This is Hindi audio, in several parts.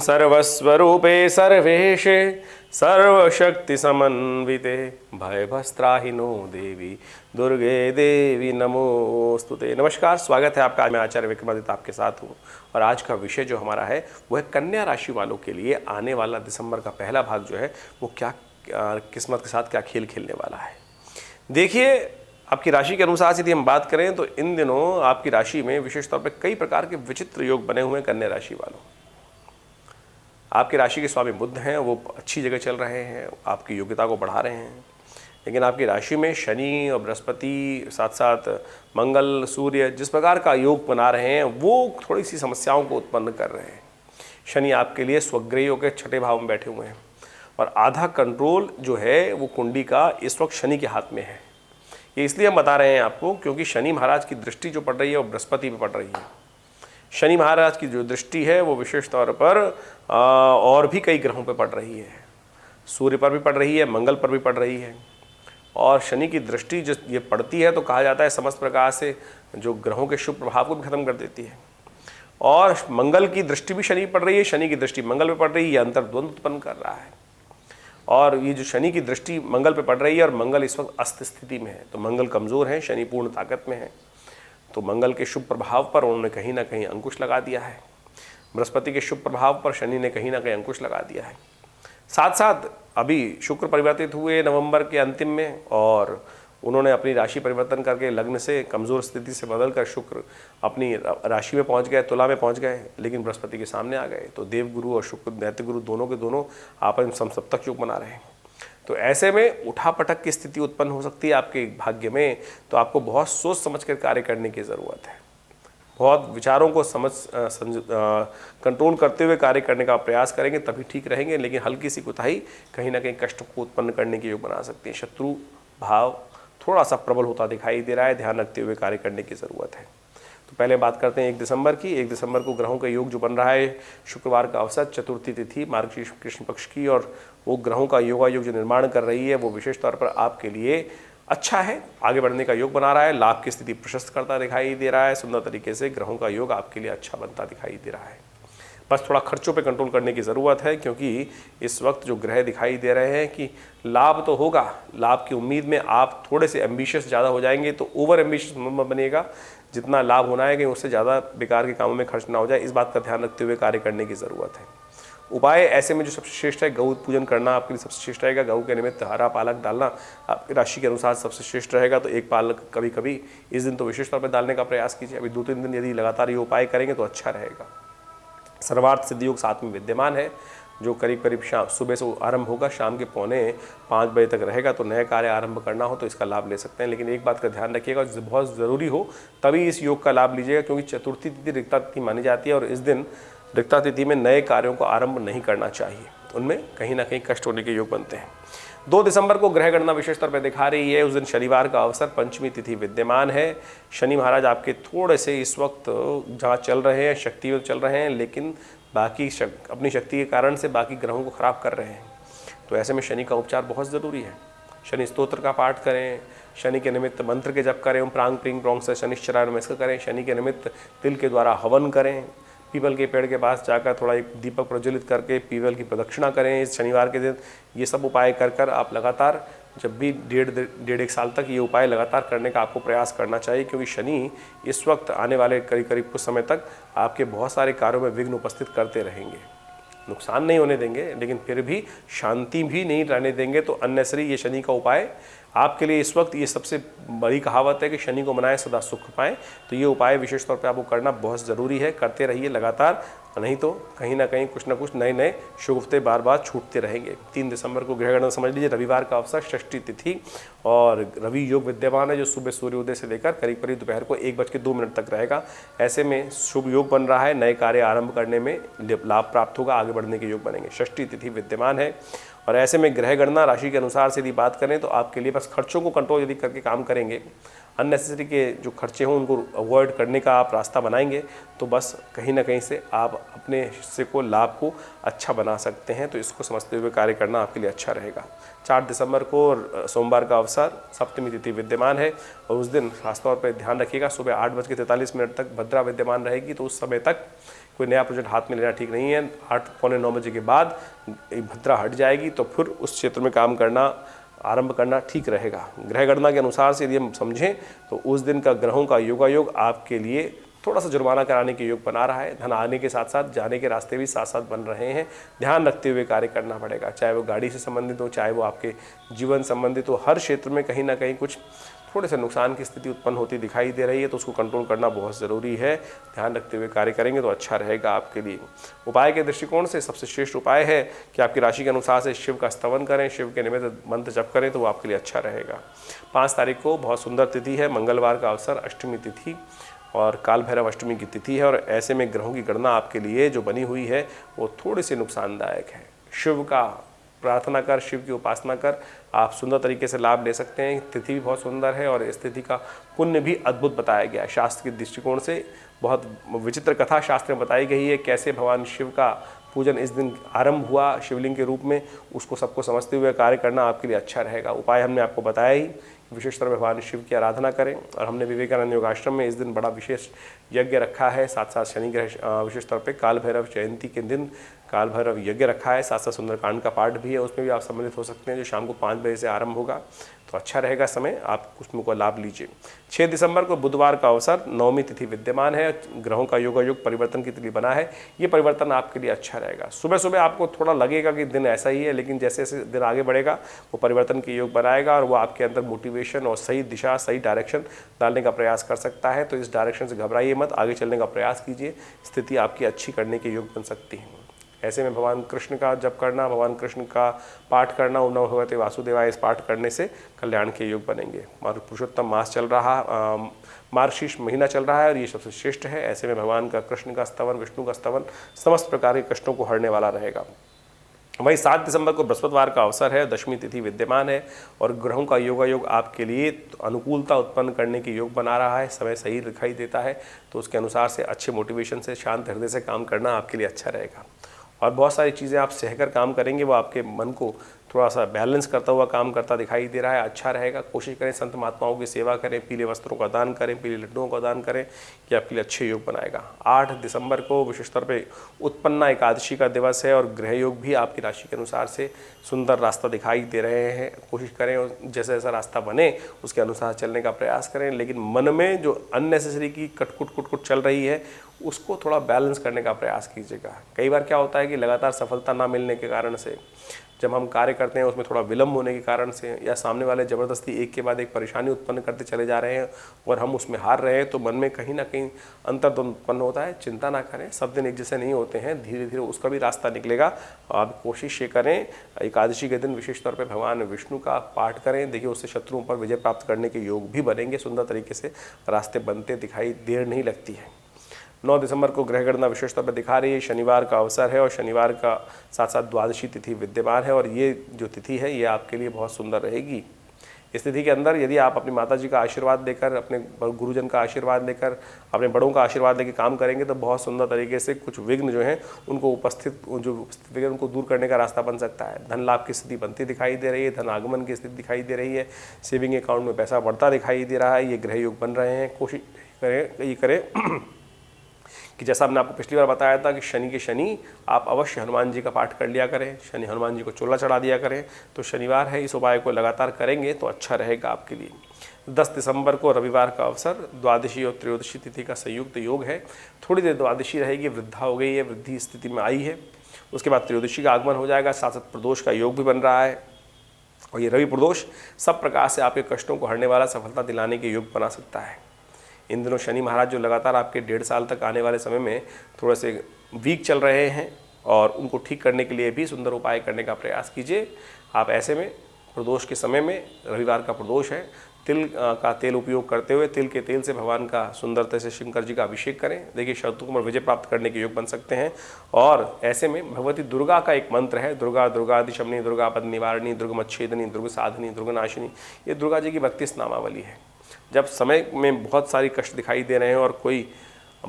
सर्वस्वरूपे सर्वेशे सर्वशक्ति समन्विते भयभस्त्राहिनो देवी दुर्गे देवी नमोस्तुते। नमस्कार, स्वागत है आपका। मैं आचार्य विक्रमादित्य आपके साथ हूँ और आज का विषय जो हमारा है वो है कन्या राशि वालों के लिए आने वाला दिसंबर का पहला भाग जो है वो क्या किस्मत के साथ क्या खेल खेलने वाला है। देखिए, आपकी राशि के अनुसार से यदि हम बात करें तो इन दिनों आपकी राशि में विशेष तौर पर कई प्रकार के विचित्र योग बने हुए हैं। कन्या राशि वालों, आपकी राशि के स्वामी बुध हैं, वो अच्छी जगह चल रहे हैं, आपकी योग्यता को बढ़ा रहे हैं। लेकिन आपकी राशि में शनि और बृहस्पति साथ साथ मंगल सूर्य जिस प्रकार का योग बना रहे हैं वो थोड़ी सी समस्याओं को उत्पन्न कर रहे हैं। शनि आपके लिए स्वग्रहियों के छठे भाव में बैठे हुए हैं और आधा कंट्रोल जो है वो कुंडली का इस वक्त शनि के हाथ में है। ये इसलिए हम बता रहे हैं आपको क्योंकि शनि महाराज की दृष्टि जो पड़ रही है वो बृहस्पति पे पड़ रही है। शनि महाराज की जो दृष्टि है वो विशेष तौर पर और भी कई ग्रहों पर पड़ रही है। सूर्य पर भी पड़ रही है, मंगल पर भी पड़ रही है। और शनि की दृष्टि जो ये पड़ती है तो कहा जाता है समस्त प्रकार से जो ग्रहों के शुभ प्रभाव को भी खत्म कर देती है। और मंगल की दृष्टि भी शनि पड़ रही है, शनि की दृष्टि मंगल पे पड़ रही है, ये अंतर्द्वंद उत्पन्न कर रहा है। और ये जो शनि की दृष्टि मंगल पे पड़ रही है और मंगल इस वक्त अस्त स्थिति में है, तो मंगल कमज़ोर है, शनि पूर्ण ताकत में है। तो मंगल के शुभ प्रभाव पर उन्होंने कहीं ना कहीं अंकुश लगा दिया है। बृहस्पति के शुभ प्रभाव पर शनि ने कहीं ना कहीं अंकुश लगा दिया है। साथ साथ अभी शुक्र परिवर्तित हुए नवंबर के अंतिम में और उन्होंने अपनी राशि परिवर्तन करके लग्न से कमज़ोर स्थिति से बदलकर शुक्र अपनी राशि में पहुंच गए, तुला में पहुंच गए, लेकिन बृहस्पति के सामने आ गए। तो देवगुरु और शुक्र दैत्य गुरु दोनों के दोनों आपस में समसप्तक योग बना रहे हैं। तो ऐसे में उठापटक की स्थिति उत्पन्न हो सकती है आपके भाग्य में। तो आपको बहुत सोच समझ कर कार्य करने की ज़रूरत है। बहुत विचारों को कंट्रोल करते हुए कार्य करने का प्रयास करेंगे तभी ठीक रहेंगे। लेकिन हल्की सी कुताही कहीं ना कहीं कष्ट को उत्पन्न करने के योग बना सकती है। शत्रु भाव थोड़ा सा प्रबल होता दिखाई दे रहा है, ध्यान रखते हुए कार्य करने की ज़रूरत है। तो पहले बात करते हैं 1 दिसंबर की। 1 दिसंबर को ग्रहों का योग जो बन रहा है, शुक्रवार का अवसर, चतुर्थी तिथि मार्गशीर्ष कृष्ण पक्ष की, और वो ग्रहों का योगायोग जो निर्माण कर रही है वो विशेष तौर पर आपके लिए अच्छा है, आगे बढ़ने का योग बना रहा है, लाभ की स्थिति प्रशस्त करता दिखाई दे रहा है। सुंदर तरीके से ग्रहों का योग आपके लिए अच्छा बनता दिखाई दे रहा है। बस थोड़ा खर्चों पे कंट्रोल करने की ज़रूरत है क्योंकि इस वक्त जो ग्रह दिखाई दे रहे हैं कि लाभ तो होगा, लाभ की उम्मीद में आप थोड़े से एम्बिशियस ज़्यादा हो जाएंगे। तो ओवर एम्बिशियस मत बनिएगा, जितना लाभ होना है कि उससे ज़्यादा बेकार के कामों में खर्च ना हो जाए, इस बात का ध्यान रखते हुए कार्य करने की ज़रूरत है। उपाय ऐसे में जो सबसे श्रेष्ठ है, गऊ पूजन करना आपके लिए सबसे श्रेष्ठ रहेगा। गऊ के निमित्त हरा पालक डालना आपकी राशि के अनुसार सबसे श्रेष्ठ रहेगा। तो एक पालक कभी कभी इस दिन तो विशेष तौर पर डालने का प्रयास कीजिए। अभी 2-3 दिन यदि लगातार ये उपाय करेंगे तो अच्छा रहेगा। सर्वार्थ सिद्धि योग साथ में विद्यमान है, जो करीब करीब सुबह से आरंभ होगा, शाम के 4:45 बजे तक रहेगा। तो नए कार्य आरंभ करना हो तो इसका लाभ ले सकते हैं। लेकिन एक बात का ध्यान रखिएगा, बहुत ज़रूरी हो तभी इस योग का लाभ लीजिएगा क्योंकि चतुर्थी तिथि रिक्ता तिथि मानी जाती है और इस दिन रिक्ता तिथि में नए कार्यों को आरंभ नहीं करना चाहिए, उनमें कहीं ना कहीं कष्ट होने के योग बनते हैं। 2 दिसंबर को ग्रह गणना विशेष तौर पर दिखा रही है। उस दिन शनिवार का अवसर, पंचमी तिथि विद्यमान है। शनि महाराज आपके थोड़े से इस वक्त जहाँ चल रहे हैं शक्ति में चल रहे हैं, लेकिन बाकी अपनी शक्ति के कारण से बाकी ग्रहों को खराब कर रहे हैं। तो ऐसे में शनि का उपचार बहुत ज़रूरी है। शनि स्तोत्र का पाठ करें, शनि के निमित्त मंत्र के जप करें, ओम प्रांग प्रींग प्रोंग से शनिश्चराय नमस्कार करें, शनि के निमित्त तिल के द्वारा हवन करें, पीपल के पेड़ के पास जाकर थोड़ा एक दीपक प्रज्वलित करके पीपल की प्रदक्षिणा करें इस शनिवार के दिन। ये सब उपाय कर आप लगातार जब भी 1.5 साल तक ये उपाय लगातार करने का आपको प्रयास करना चाहिए क्योंकि शनि इस वक्त आने वाले करीब कुछ समय तक आपके बहुत सारे कार्यों में विघ्न उपस्थित करते रहेंगे। नुकसान नहीं होने देंगे लेकिन फिर भी शांति भी नहीं रहने देंगे। तो अननेसरी ये शनि का उपाय आपके लिए इस वक्त, ये सबसे बड़ी कहावत है कि शनि को मनाएं सदा सुख पाएं। तो ये उपाय विशेष तौर पे आपको करना बहुत ज़रूरी है, करते रहिए लगातार, नहीं तो कहीं ना कहीं कुछ ना कुछ नए शुभते बार बार छूटते रहेंगे। 3 दिसंबर को ग्रह गणना समझ लीजिए, रविवार का अवसर, षष्ठी तिथि और रवि योग विद्यमान है जो सुबह सूर्योदय से लेकर करीब दोपहर को 1:02 तक रहेगा। ऐसे में शुभ योग बन रहा है, नए कार्य आरंभ करने में लाभ प्राप्त होगा, आगे बढ़ने के योग बनेंगे। षष्ठी तिथि विद्यमान है और ऐसे में ग्रह गणना राशि के अनुसार से यदि बात करें तो आपके लिए बस खर्चों को कंट्रोल यदि करके काम करेंगे, अननेसेसरी के जो खर्चे हों उनको अवॉइड करने का आप रास्ता बनाएंगे तो बस कहीं ना कहीं से आप अपने हिस्से को, लाभ को अच्छा बना सकते हैं। तो इसको समझते हुए कार्य करना आपके लिए अच्छा रहेगा। 4 दिसंबर को सोमवार का अवसर, सप्तमी तिथि विद्यमान है और उस दिन खासतौर पर ध्यान रखिएगा सुबह 8:43 तक भद्रा विद्यमान रहेगी। तो उस समय तक कोई नया प्रोजेक्ट हाथ में लेना ठीक नहीं है। 8 पौने 9 बजे के बाद भद्रा हट जाएगी तो फिर उस क्षेत्र में काम करना, आरंभ करना ठीक रहेगा। ग्रह गणना के अनुसार से यदि हम समझें तो उस दिन का ग्रहों का योगायोग आपके लिए थोड़ा सा जुर्माना कराने के योग बना रहा है। धन आने के साथ साथ जाने के रास्ते भी साथ साथ बन रहे हैं। ध्यान रखते हुए कार्य करना पड़ेगा, चाहे वो गाड़ी से संबंधित हो, चाहे वो आपके जीवन संबंधित हो। हर क्षेत्र में कहीं ना कहीं कुछ थोड़े से नुकसान की स्थिति उत्पन्न होती दिखाई दे रही है, तो उसको कंट्रोल करना बहुत ज़रूरी है। ध्यान रखते हुए कार्य करेंगे तो अच्छा रहेगा आपके लिए। उपाय के दृष्टिकोण से सबसे श्रेष्ठ उपाय है कि आपकी राशि के अनुसार से शिव का स्तवन करें, शिव के निमित्त मंत्र जप करें तो वो आपके लिए अच्छा रहेगा। 5 तारीख को बहुत सुंदर तिथि है, मंगलवार का अवसर, अष्टमी तिथि और काल भैरव अष्टमी की तिथि है। और ऐसे में ग्रहों की गणना आपके लिए जो बनी हुई है वो थोड़ी सी नुकसानदायक है। शिव का प्रार्थना कर, शिव की उपासना कर आप सुंदर तरीके से लाभ ले सकते हैं। तिथि भी बहुत सुंदर है और इस तिथि का पुण्य भी अद्भुत बताया गया है। शास्त्र के दृष्टिकोण से बहुत विचित्र कथा शास्त्र में बताई गई है, कैसे भगवान शिव का पूजन इस दिन आरंभ हुआ शिवलिंग के रूप में। उसको सबको समझते हुए कार्य करना आपके लिए अच्छा रहेगा। उपाय हमने आपको बताया ही, विशेष तौर पर भगवान शिव की आराधना करें। और हमने विवेकानंद योगाश्रम में इस दिन बड़ा विशेष यज्ञ रखा है। साथ साथ शनि ग्रह, विशेष तौर पे काल भैरव जयंती के दिन काल भैरव यज्ञ रखा है। साथ साथ सुंदरकांड का पाठ भी है, उसमें भी आप सम्मिलित हो सकते हैं, जो शाम को 5 बजे से आरंभ होगा। तो अच्छा रहेगा समय, आप उसमें को लाभ लीजिए। 6 दिसंबर को बुधवार का अवसर, नवमी तिथि विद्यमान है, ग्रहों का योगायोग परिवर्तन की तिथि बना है। ये परिवर्तन आपके लिए अच्छा रहेगा। सुबह सुबह आपको थोड़ा लगेगा कि दिन ऐसा ही है, लेकिन जैसे जैसे दिन आगे बढ़ेगा वो परिवर्तन के योग बनाएगा और वो आपके अंदर मोटिवेशन और सही दिशा, सही डायरेक्शन डालने का प्रयास कर सकता है। तो इस डायरेक्शन से घबराइए मत, आगे चलने का प्रयास कीजिए, स्थिति आपकी अच्छी करने के योग बन सकती है। ऐसे में भगवान कृष्ण का जप करना, भगवान कृष्ण का पाठ करना, ओम नमो भगवते वासुदेवाय, इस पाठ करने से कल्याण के योग बनेंगे। और पुरुषोत्तम मास चल रहा, मार्गशीर्ष महीना चल रहा है और ये सबसे श्रेष्ठ है। ऐसे में भगवान का, कृष्ण का स्तवन, विष्णु का स्तवन समस्त प्रकार के कष्टों को हरने वाला रहेगा। वही 7 दिसंबर को बृहस्पतिवार का अवसर है, दशमी तिथि विद्यमान है और ग्रहों का योगायोग आपके लिए अनुकूलता उत्पन्न करने के योग बना रहा है। समय सही दिखाई देता है, तो उसके अनुसार से अच्छे मोटिवेशन से, शांत हृदय से काम करना आपके लिए अच्छा रहेगा। और बहुत सारी चीज़ें आप सहकर काम करेंगे, वो आपके मन को थोड़ा सा बैलेंस करता हुआ काम करता दिखाई दे रहा है, अच्छा रहेगा। कोशिश करें संत महात्माओं की सेवा करें, पीले वस्त्रों का दान करें, पीले लड्डुओं का दान करें, ये आपके लिए अच्छे योग बनाएगा। 8 दिसंबर को विशेष तौर पे उत्पन्ना एकादशी का दिवस है और ग्रह योग भी आपकी राशि के अनुसार से सुंदर रास्ता दिखाई दे रहे हैं। कोशिश करें जैसा जैसा रास्ता बने उसके अनुसार चलने का प्रयास करें, लेकिन मन में जो अननेसेसरी की कटकुट चल रही है उसको थोड़ा बैलेंस करने का प्रयास कीजिएगा। कई बार क्या होता है कि लगातार सफलता ना मिलने के कारण से, जब हम कार्य करते हैं उसमें थोड़ा विलंब होने के कारण से, या सामने वाले ज़बरदस्ती एक के बाद एक परेशानी उत्पन्न करते चले जा रहे हैं और हम उसमें हार रहे हैं, तो मन में कहीं ना कहीं अंतर्द्वंद उत्पन्न होता है। चिंता ना करें, सब दिन एक जैसे नहीं होते हैं, धीरे धीरे उसका भी रास्ता निकलेगा। आप कोशिश ये करें, एकादशी के दिन विशेष तौर पर भगवान विष्णु का पाठ करें, देखिए उससे शत्रुओं पर विजय प्राप्त करने के योग भी बनेंगे। सुंदर तरीके से रास्ते बनते दिखाई देर नहीं लगती है। 9 दिसंबर को ग्रह गणना विशेष तौर पर दिखा रही है, शनिवार का अवसर है और शनिवार का साथ साथ द्वादशी तिथि विद्यमान है और ये जो तिथि है ये आपके लिए बहुत सुंदर रहेगी। इस तिथि के अंदर यदि आप अपनी माता जी का आशीर्वाद लेकर, अपने गुरुजन का आशीर्वाद लेकर, अपने बड़ों का आशीर्वाद लेकर काम करेंगे तो बहुत सुंदर तरीके से कुछ विघ्न जो हैं उनको विघ्न उनको दूर करने का रास्ता बन सकता है। धन लाभ की स्थिति बनती दिखाई दे रही है, धन आगमन की स्थिति दिखाई दे रही है, सेविंग अकाउंट में पैसा बढ़ता दिखाई दे रहा है। ये ग्रह योग बन रहे हैं। कोशिश करें कि जैसा हमने आपको पिछली बार बताया था कि शनि के शनि आप अवश्य हनुमान जी का पाठ कर लिया करें, शनि हनुमान जी को चोला चढ़ा दिया करें। तो शनिवार है, इस उपाय को लगातार करेंगे तो अच्छा रहेगा आपके लिए। 10 दिसंबर को रविवार का अवसर, द्वादशी और त्रयोदशी तिथि का संयुक्त योग है। थोड़ी देर द्वादशी रहेगी, वृद्धा हो गई है, वृद्धि स्थिति में आई है। उसके बाद त्रयोदशी का आगमन हो जाएगा, साथ साथ प्रदोष का योग भी बन रहा है और ये रवि प्रदोष सब प्रकार से आपके कष्टों को हरने वाला, सफलता दिलाने के योग बना सकता है। इन दिनों शनि महाराज जो लगातार आपके 1.5 साल तक आने वाले समय में थोड़े से वीक चल रहे हैं और उनको ठीक करने के लिए भी सुंदर उपाय करने का प्रयास कीजिए। आप ऐसे में प्रदोष के समय में, रविवार का प्रदोष है, तिल का तेल उपयोग करते हुए तिल के तेल से भगवान का सुंदरता से शंकर जी का अभिषेक करें। देखिए शत्रुओं पर विजय प्राप्त करने के योग बन सकते हैं। और ऐसे में भगवती दुर्गा का एक मंत्र है, दुर्गा दुर्गादिशमनी, दुर्गा पद निवारणी, दुर्गमच्छेदनी, दुर्ग साधनी, दुर्गनाशिनी। ये दुर्गा जी की 32 नामावली है। जब समय में बहुत सारी कष्ट दिखाई दे रहे हैं और कोई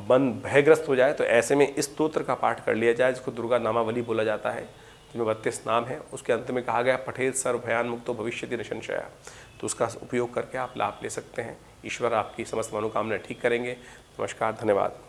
मन भयग्रस्त हो जाए तो ऐसे में इस स्तोत्र का पाठ कर लिया जाए, जिसको दुर्गा नामावली बोला जाता है, जिसमें 32 नाम है। उसके अंत में कहा गया पठेत सर्व भयान मुक्तो भविष्यति न संशया। तो उसका उपयोग करके आप लाभ ले सकते हैं। ईश्वर आपकी समस्त मनोकामना ठीक करेंगे। नमस्कार, धन्यवाद।